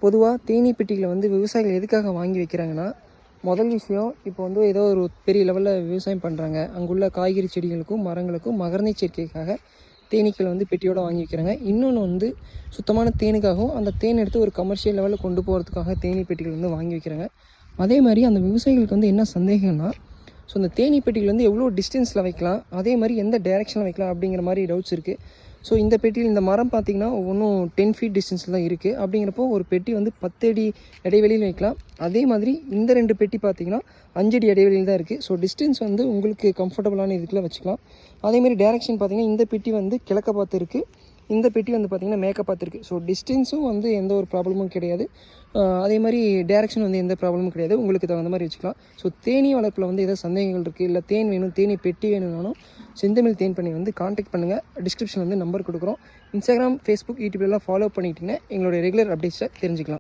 பொதுவாக தேனீ பெட்டிகளை வந்து விவசாயிகள் எதுக்காக வாங்கி வைக்கிறாங்கன்னா, முதல் விஷயம் இப்போ வந்து ஏதோ ஒரு பெரிய லெவலில் விவசாயம் பண்ணுறாங்க. அங்குள்ள காய்கறி செடிகளுக்கும் மரங்களுக்கும் மகரந்த சேர்க்கைக்காக தேனீக்கள் வந்து பெட்டியோடு வாங்கி வைக்கிறாங்க. இன்னொன்று வந்து சுத்தமான தேனுக்காகவும் அந்த தேன் எடுத்து ஒரு கமர்ஷியல் லெவலில் கொண்டு போகிறதுக்காக தேனீ பெட்டிகள் வந்து வாங்கி வைக்கிறாங்க. அதே மாதிரி அந்த விவசாயிகளுக்கு வந்து என்ன சந்தேகம்னா, ஸோ அந்த தேனீ பெட்டிகள் வந்து எவ்வளோ டிஸ்டன்ஸில் வைக்கலாம், அதே மாதிரி எந்த டைரெக்ஷனில் வைக்கலாம் அப்படிங்கிற மாதிரி டவுட்ஸ் இருக்குது. ஸோ இந்த பெட்டியில் இந்த மரம் பார்த்திங்கன்னா ஒவ்வொன்றும் 10 ஃபீட் டிஸ்டன்ஸில் தான் இருக்குது. அப்படிங்கிறப்போ ஒரு பெட்டி வந்து 10 அடி இடைவெளியில் வைக்கலாம். அதே மாதிரி இந்த 2 பெட்டி பார்த்திங்கன்னா 5 அடி இடைவெளியில் தான் இருக்குது. ஸோ டிஸ்டன்ஸ் வந்து உங்களுக்கு கம்ஃபர்டபுளான இதுக்குள்ளே வச்சுக்கலாம். அதேமாதிரி டேரெக்ஷன் பார்த்திங்கன்னா இந்த பெட்டி வந்து கிழக்க பார்த்து இருக்குது, இந்த பெட்டி வந்து பார்த்திங்கன்னா மேற்க பார்த்துருக்கு. ஸோ டிஸ்டன்ஸும் வந்து எந்த ஒரு ப்ராப்ளமும் கிடையாது. அதே மாதிரி டேரெக்ஷன் வந்து எந்த ப்ராப்ளமும் கிடையாது. உங்களுக்கு தகுந்த மாதிரி வச்சுக்கலாம். ஸோ தேனீ வளர்ப்பில் வந்து எதாவது சந்தேகங்கள் இருக்குது, இல்லை தேன் வேணும், தேனீ பெட்டி வேணும்னாலும் செந்தமிழ் தேன் பண்ணி வந்து காண்டாக்ட் பண்ணுங்கள். டிஸ்கிரிப்ஷனில் வந்து நம்பர் கொடுக்குறோம். இன்ஸ்டாகிராம், ஃபேஸ்புக், யூடியூப்லாம் ஃபாலோ பண்ணிக்கிட்டீங்கன்னா எங்களுடைய ரெகுலர் அப்டேட்ஸை தெரிஞ்சுக்கலாம்.